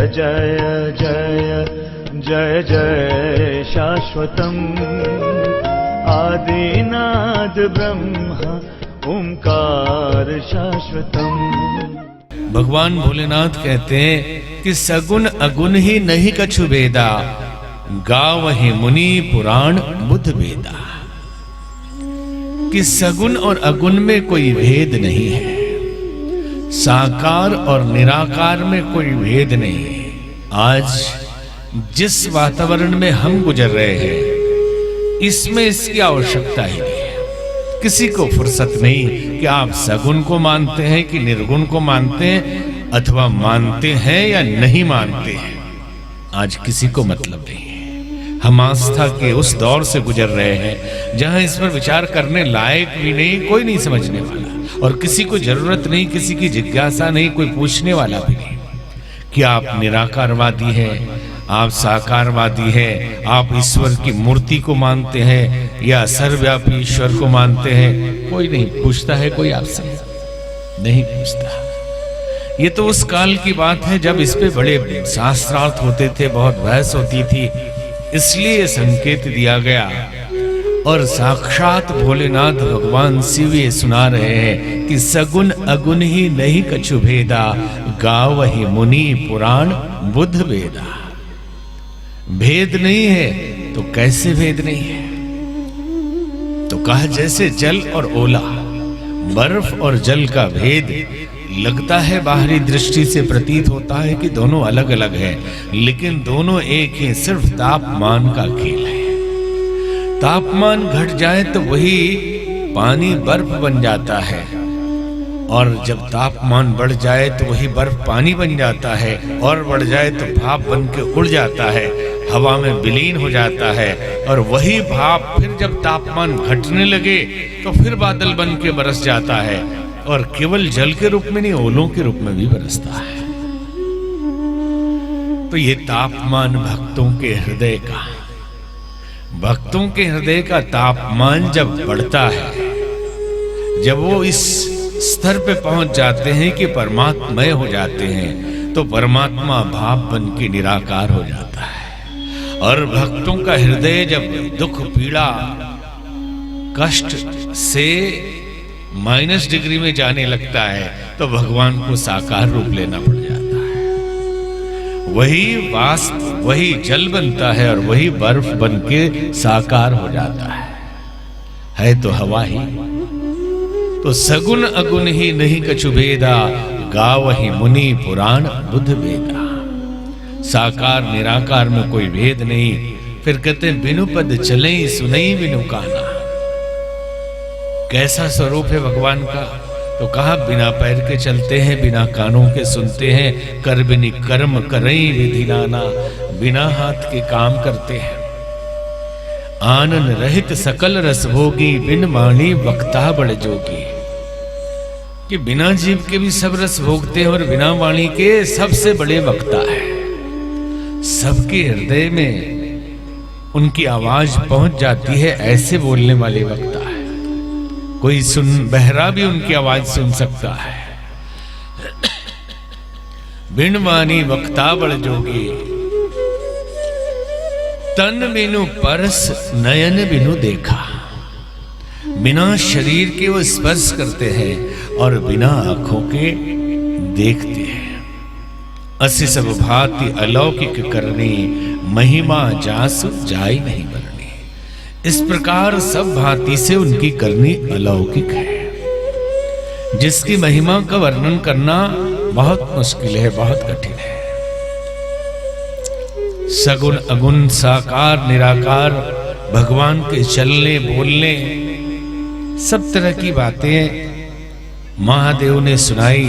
जय जय जय जय शाश्वतम् आदिनाद ब्रह्म ओंकार शाश्वतम्। भगवान भोलेनाथ कहते हैं कि सगुण अगुण ही नहीं कछु भेदा, गावहि मुनि पुराण बुध भेदा। कि सगुण और अगुण में कोई भेद नहीं है, साकार और निराकार में कोई भेद नहीं है। आज जिस वातावरण में हम गुजर रहे हैं इसमें इसकी आवश्यकता ही नहीं है। किसी को फुर्सत नहीं कि आप सगुण को मानते हैं कि निर्गुण को मानते हैं, अथवा मानते हैं या नहीं मानते हैं, आज किसी को मतलब नहीं है। हम आस्था के उस दौर से गुजर रहे हैं जहां इस पर विचार करने लायक भी नहीं, कोई नहीं समझने वाला, और किसी को जरूरत नहीं, किसी की जिज्ञासा नहीं, कोई पूछने वाला भी नहीं कि आप निराकारवादी हैं, आप साकारवादी हैं, आप ईश्वर की मूर्ति को मानते हैं या सर्वव्यापी ईश्वर को मानते हैं। कोई नहीं पूछता है, कोई आपसे नहीं पूछता। ये तो उस काल की बात है जब इस पे बड़े शास्त्रार्थ होते थे, बहुत बहस होती थी, इसलिए संकेत दिया गया। और साक्षात भोलेनाथ भगवान शिव ये सुना रहे हैं कि सगुण अगुण ही नहीं कछु भेदा, गावहि मुनि पुराण बुध भेदा। भेद नहीं है तो कैसे भेद नहीं है? तो कहा जैसे जल और ओला, बर्फ और जल का भेद लगता है, बाहरी दृष्टि से प्रतीत होता है कि दोनों अलग अलग हैं, लेकिन दोनों एक ही, सिर्फ तापमान का खेल है। तापमान घट जाए तो वही पानी बर्फ बन जाता है, और जब तापमान बढ़ जाए तो वही बर्फ पानी बन जाता है, और बढ़ जाए तो भाप बन के उड़ जाता है, हवा में विलीन हो जाता है, और वही भाप फिर जब तापमान घटने लगे तो फिर बादल बन के बरस जाता है, और केवल जल के रूप में नहीं, ओलों के रूप में भी बरसता है। तो ये तापमान भक्तों के हृदय का तापमान जब बढ़ता है, जब वो इस स्तर पे पहुंच जाते हैं कि परमात्मय हो जाते हैं, तो परमात्मा भाव बन के निराकार हो जाता है। और भक्तों का हृदय जब दुख पीड़ा कष्ट से माइनस डिग्री में जाने लगता है तो भगवान को साकार रूप लेना पड़ जाता है। वही वाष्प, वही जल बनता है और वही बर्फ बन के साकार हो जाता है तो हवा ही। तो सगुण अगुण ही नहीं कछु भेदा, गावहि मुनि पुराण बुध भेदा। साकार निराकार में कोई भेद नहीं। फिर कहते बिनु पद चले सुनई बिनु काना। कैसा स्वरूप है भगवान का? तो कहा बिना पैर के चलते हैं, बिना कानों के सुनते हैं, कर बिनि कर्म करई विधि नाना। बिना हाथ के काम करते हैं। आनन रहित सकल रस भोगी, बिन वाणी वक्ता बड़ जोगी। कि बिना जीव के भी सब रस भोगते हैं और बिना वाणी के सबसे बड़े वक्ता है। सबके हृदय में उनकी आवाज पहुंच जाती है, ऐसे बोलने वाले वक्ता है। कोई बहरा भी उनकी आवाज सुन सकता है। बिन वाणी वक्ता बड़ जोगी, तन बिनु परस नयन बिनु देखा। बिना शरीर के वो स्पर्श करते हैं और बिना आंखों के देखते हैं। असी सब भांति अलौकिक करनी, महिमा जासु जाई नहीं बरनी। इस प्रकार सब भांति से उनकी करनी अलौकिक है, जिसकी महिमा का वर्णन करना बहुत मुश्किल है, बहुत कठिन है। सगुण अगुण साकार निराकार भगवान के चलने बोलने सब तरह की बातें महादेव ने सुनाई।